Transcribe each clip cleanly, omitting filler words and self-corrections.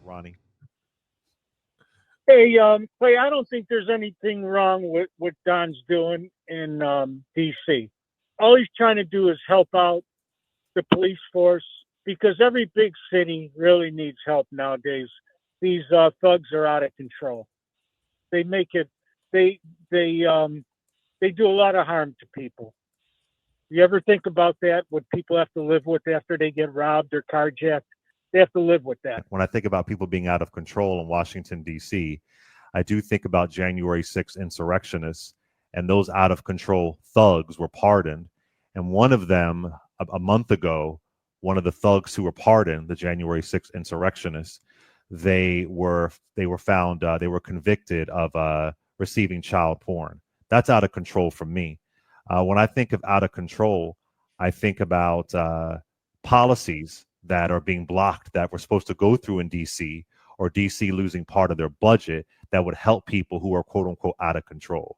Ronnie. Hey, Clay, I don't think there's anything wrong with what Don's doing in D.C. All he's trying to do is help out the police force because every big city really needs help nowadays. These thugs are out of control. They make it. They they do a lot of harm to people. You ever think about that? What people have to live with after they get robbed or carjacked? They have to live with that. When I think about people being out of control in Washington, D.C., I do think about January 6th insurrectionists, and those out of control thugs were pardoned. And one of them, a month ago, one of the thugs who were pardoned, the January 6th insurrectionists, they were found, they were convicted of receiving child porn. That's out of control for me. When I think of out of control, I think about policies that are being blocked that were supposed to go through in DC, or DC losing part of their budget that would help people who are quote unquote out of control.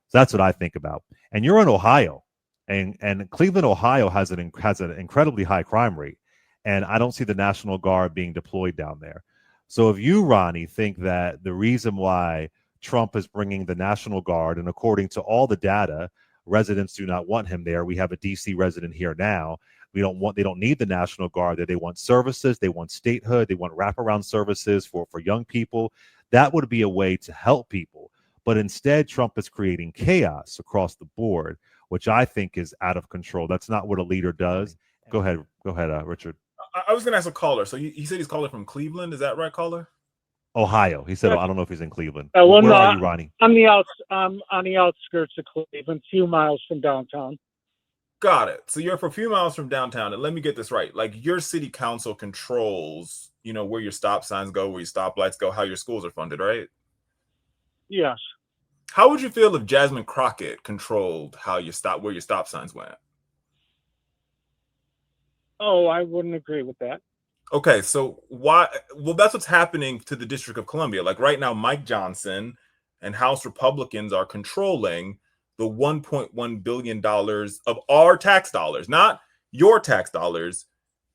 So that's what I think about. And you're in Ohio, and Cleveland, Ohio has an incredibly high crime rate, and I don't see the National Guard being deployed down there. So if you, Ronnie, think that the reason why Trump is bringing the National Guard, and according to all the data, residents do not want him there. We have a DC resident here now. They don't need the National Guard there. They want services, they want statehood, they want wraparound services for young people. That would be a way to help people. But instead, Trump is creating chaos across the board, which I think is out of control. That's not what a leader does. Go ahead, Richard. I was going to ask a caller. So he said he's calling from Cleveland. Is that right, caller? Ohio. He said, I don't know if he's in Cleveland. Well, Where no, are you, Ronnie? I'm on the outskirts of Cleveland, a few miles from downtown. Got it. So you're a few miles from downtown. And let me get this right. Like, your city council controls, where your stop signs go, where your stoplights go, how your schools are funded, right? Yes. How would you feel if Jasmine Crockett controlled where your stop signs went? Oh, I wouldn't agree with that. Okay, so why? Well, that's what's happening to the District of Columbia. Like right now, Mike Johnson and House Republicans are controlling the $1.1 billion of our tax dollars, not your tax dollars,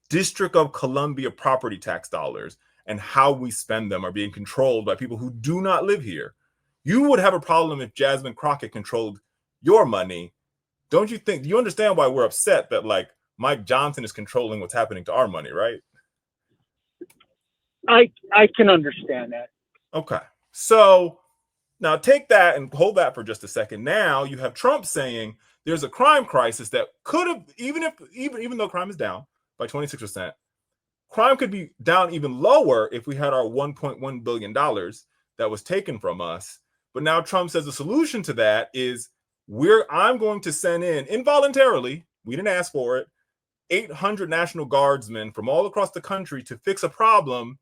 District of Columbia property tax dollars, and how we spend them are being controlled by people who do not live here. You would have a problem if Jasmine Crockett controlled your money. Don't you think? You understand why we're upset that like Mike Johnson is controlling what's happening to our money, right? I can understand that. Okay. So now take that and hold that for just a second. Now you have Trump saying there's a crime crisis that could have, even though crime is down by 26%, crime could be down even lower if we had our $1.1 billion that was taken from us. But now Trump says the solution to that is I'm going to send in involuntarily, we didn't ask for it, 800 National Guardsmen from all across the country to fix a problem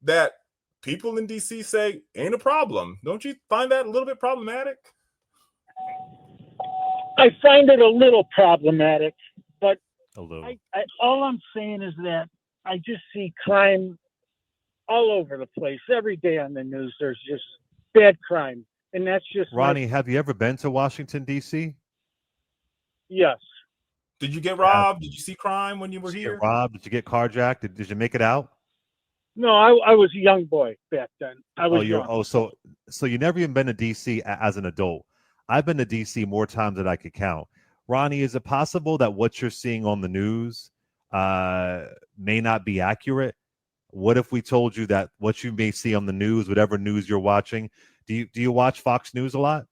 that people in DC say ain't a problem. Don't you find that a little bit problematic? I find it a little problematic, but Hello. all I'm saying is that I just see crime all over the place. Every day on the news, there's just bad crime. And that's just Ronnie, have you ever been to Washington, D.C.? Yes. Did you get robbed? Did you see crime when you were here? Get robbed? Did you get carjacked? Did you make it out? No, I was a young boy back then. I was young. So you never even been to D.C. as an adult. I've been to D.C. more times than I could count. Ronnie, is it possible that what you're seeing on the news may not be accurate? What if we told you that what you may see on the news, whatever news you're watching, do you watch Fox News a lot?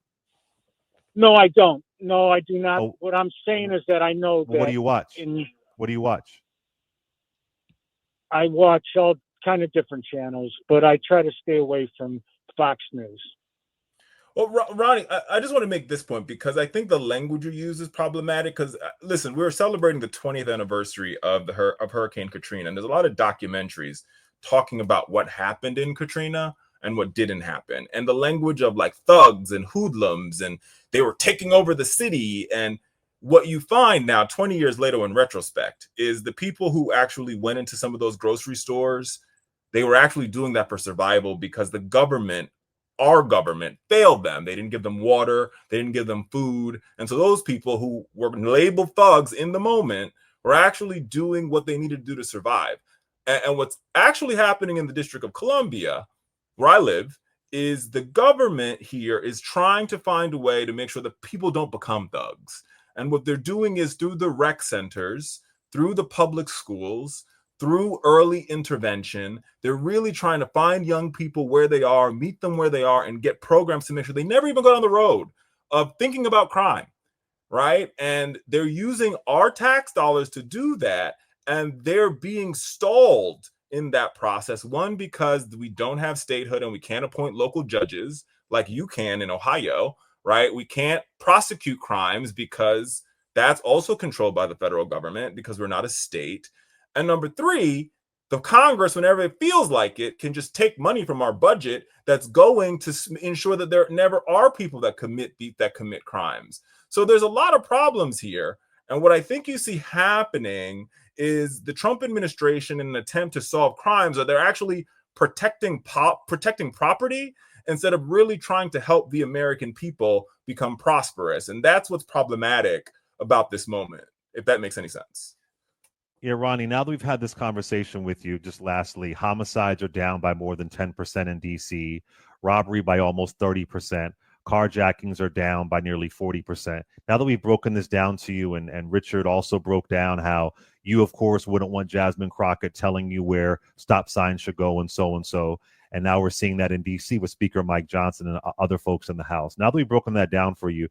No, I don't. No, I do not. Oh. What I'm saying is that I know that. What do you watch? What do you watch? I watch all kind of different channels, but I try to stay away from Fox News. Well, Ronnie, I just want to make this point because I think the language you use is problematic. Because listen, we're celebrating the 20th anniversary of Hurricane Katrina, and there's a lot of documentaries talking about what happened in Katrina and what didn't happen, and the language of like thugs and hoodlums, and they were taking over the city. And what you find now, 20 years later, in retrospect, is the people who actually went into some of those grocery stores, they were actually doing that for survival because the government, our government, failed them. They didn't give them water. They didn't give them food. And so those people who were labeled thugs in the moment were actually doing what they needed to do to survive. And what's actually happening in the District of Columbia, where I live, is the government here is trying to find a way to make sure that people don't become thugs. And what they're doing is through the rec centers, through the public schools, through early intervention, they're really trying to find young people where they are, meet them where they are, and get programs to make sure they never even go down the road of thinking about crime, right? And they're using our tax dollars to do that, and they're being stalled in that process. One, because we don't have statehood and we can't appoint local judges like you can in Ohio, right? We can't prosecute crimes because that's also controlled by the federal government because we're not a state. And number three, the Congress, whenever it feels like it, can just take money from our budget that's going to ensure that there never are people that commit crimes. So there's a lot of problems here. And what I think you see happening is the Trump administration, in an attempt to solve crimes, they're actually protecting property instead of really trying to help the American people become prosperous. And that's what's problematic about this moment, if that makes any sense. Yeah, Ronnie, now that we've had this conversation with you, just lastly, homicides are down by more than 10% in D.C., robbery by almost 30%, carjackings are down by nearly 40%. Now that we've broken this down to you, and Richard also broke down how you, of course, wouldn't want Jasmine Crockett telling you where stop signs should go and so. And now we're seeing that in D.C. with Speaker Mike Johnson and other folks in the House. Now that we've broken that down for you,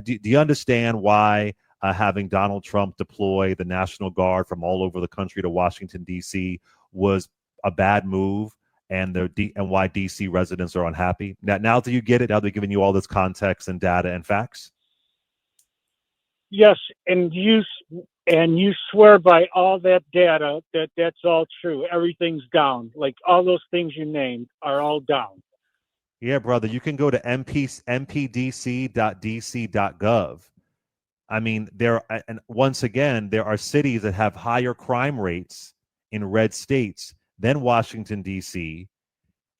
do you understand why having Donald Trump deploy the National Guard from all over the country to Washington, D.C. was a bad move, and why D.C. residents are unhappy? Now do you get it? Now they're giving you all this context and data and facts? Yes, and you swear by all that data that that's all true. Everything's down. Like all those things you named are all down. Yeah, brother. You can go to mpdc.dc.gov. I mean, and once again, there are cities that have higher crime rates in red states than Washington, D.C.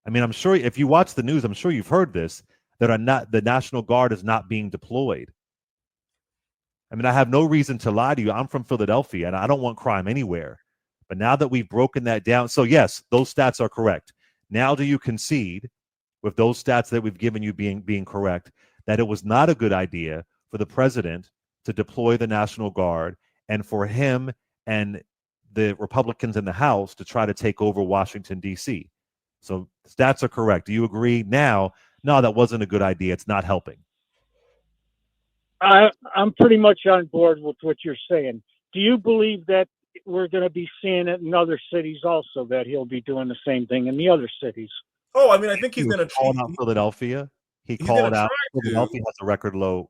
I mean, I'm sure if you watch the news, I'm sure you've heard this, the National Guard is not being deployed. I mean, I have no reason to lie to you. I'm from Philadelphia, and I don't want crime anywhere. But now that we've broken that down, so yes, those stats are correct. Now do you concede, with those stats that we've given you being correct, that it was not a good idea for the president to deploy the National Guard and for him and the Republicans in the House to try to take over Washington, D.C.? So stats are correct. Do you agree now? No, that wasn't a good idea. It's not helping. I'm pretty much on board with what you're saying. Do you believe that we're going to be seeing it in other cities also, that he'll be doing the same thing in the other cities? Oh, I mean, I think he's going to call out Philadelphia. He called out Philadelphia has a record low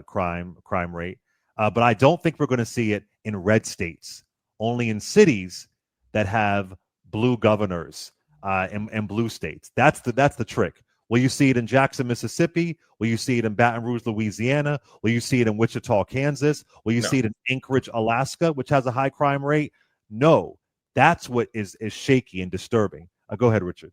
crime rate. But I don't think we're going to see it in red states, only in cities that have blue governors and blue states. That's the trick. Will you see it in Jackson, Mississippi? Will you see it in Baton Rouge, Louisiana? Will you see it in Wichita, Kansas? Will you see it in Anchorage, Alaska, which has a high crime rate? No, that's what is shaky and disturbing. Go ahead, Richard.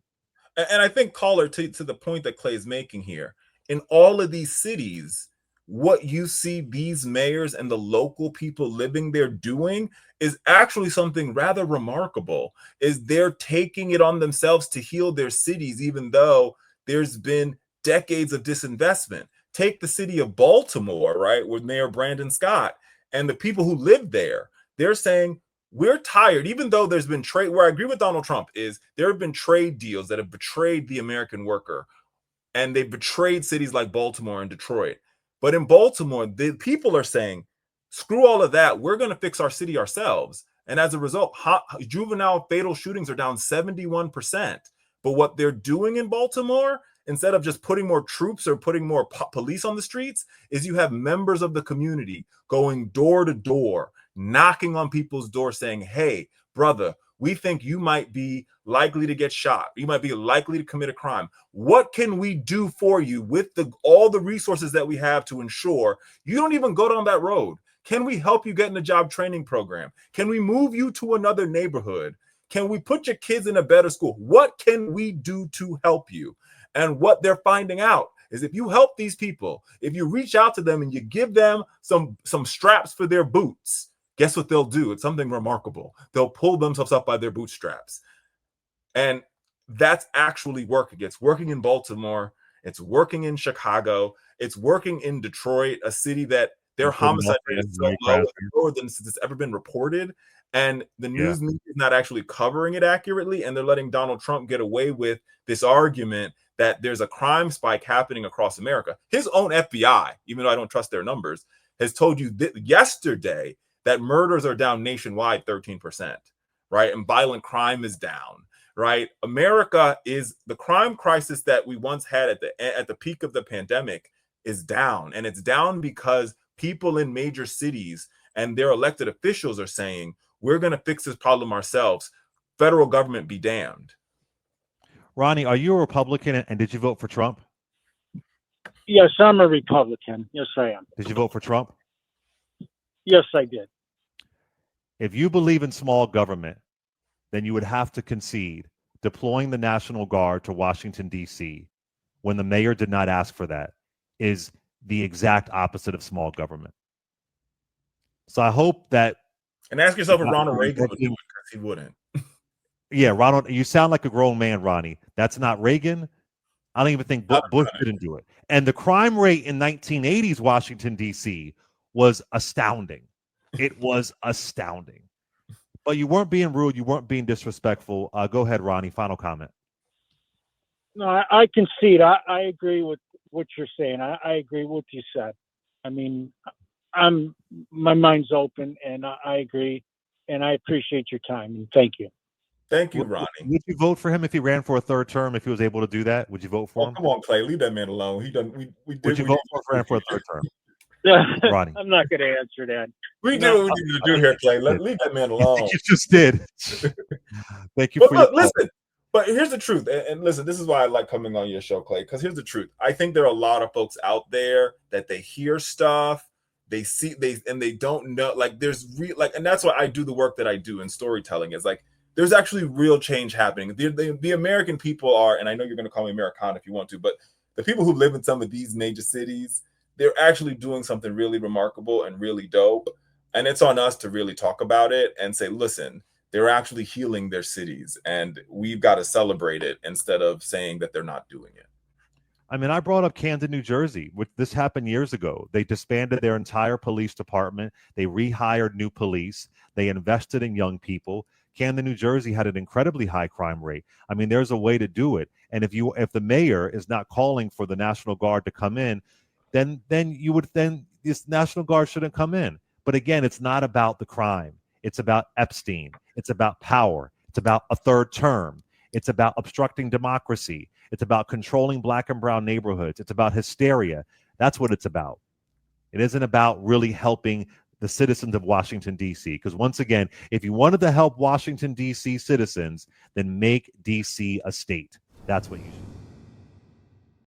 And I think, caller, to the point that Clay is making here, in all of these cities, what you see these mayors and the local people living there doing is actually something rather remarkable. Is they're taking it on themselves to heal their cities, even though there's been decades of disinvestment. Take the city of Baltimore, right, with Mayor Brandon Scott and the people who live there. They're saying, we're tired, even though there's been trade. Where I agree with Donald Trump is there have been trade deals that have betrayed the American worker, and they've betrayed cities like Baltimore and Detroit. But in Baltimore, the people are saying, screw all of that. We're going to fix our city ourselves. And as a result, juvenile fatal shootings are down 71%. But what they're doing in Baltimore, instead of just putting more troops or putting more police on the streets, is you have members of the community going door to door, knocking on people's doors saying, hey, brother, we think you might be likely to get shot. You might be likely to commit a crime. What can we do for you with all the resources that we have to ensure you don't even go down that road? Can we help you get in a job training program? Can we move you to another neighborhood? Can we put your kids in a better school? What can we do to help you? And what they're finding out is if you help these people, if you reach out to them and you give them some straps for their boots, guess what they'll do? It's something remarkable. They'll pull themselves up by their bootstraps. And that's actually working. It's working in Baltimore. It's working in Chicago. It's working in Detroit, a city that their homicide rate is so low, it's lower than it's ever been reported. And the news media is not actually covering it accurately. And they're letting Donald Trump get away with this argument that there's a crime spike happening across America. His own FBI, even though I don't trust their numbers, has told you yesterday that murders are down nationwide 13%, right? And violent crime is down, right? America is the crime crisis that we once had at the peak of the pandemic is down. And it's down because people in major cities and their elected officials are saying, we're going to fix this problem ourselves. Federal government be damned. Ronnie, are you a Republican and did you vote for Trump? Yes, I'm a Republican. Yes, I am. Did you vote for Trump? Yes, I did. If you believe in small government, then you would have to concede deploying the National Guard to Washington, D.C., when the mayor did not ask for that, is the exact opposite of small government. So I hope that... And ask yourself if Ronald Reagan would do it, because he wouldn't. Yeah, Ronald, you sound like a grown man, Ronnie. That's not Reagan. I don't even think Bush didn't do it. And the crime rate in 1980s Washington, D.C. was astounding. It was astounding. But you weren't being rude. You weren't being disrespectful. Go ahead, Ronnie. Final comment. No, I concede. I agree with what you're saying. I agree with what you said. I mean, my mind's open, and I agree, and I appreciate your time, and thank you. Thank you, Ronnie. Would you vote for him if he ran for a third term? If he was able to do that, would you vote for him? Come on, Clay, leave that man alone. He done. Would you vote for him for a third term? Ronnie, I'm not going to answer that. We do what we need to do here, Clay. Leave that man alone. You just did. Thank you for your listen. But here's the truth, and listen, this is why I like coming on your show, Clay, because here's the truth. I think there are a lot of folks out there that they hear stuff, they see, and they don't know. Like and that's why I do the work that I do in storytelling. Is like there's actually real change happening. The American people are, and I know you're going to call me Americana if you want to, but the people who live in some of these major cities, they're actually doing something really remarkable and really dope. And it's on us to really talk about it and say, listen, they're actually healing their cities and we've got to celebrate it instead of saying that they're not doing it. I mean, I brought up Camden, New Jersey, which this happened years ago. They disbanded their entire police department. They rehired new police. They invested in young people. Camden, New Jersey had an incredibly high crime rate. I mean, there's a way to do it. And if the mayor is not calling for the National Guard to come in, then this National Guard shouldn't come in. But again, it's not about the crime. It's about Epstein. It's about power. It's about a third term. It's about obstructing democracy. It's about controlling black and brown neighborhoods. It's about hysteria. That's what it's about. It isn't about really helping the citizens of Washington, D.C. Because once again, if you wanted to help Washington, D.C. citizens, then make D.C. a state. That's what you should do.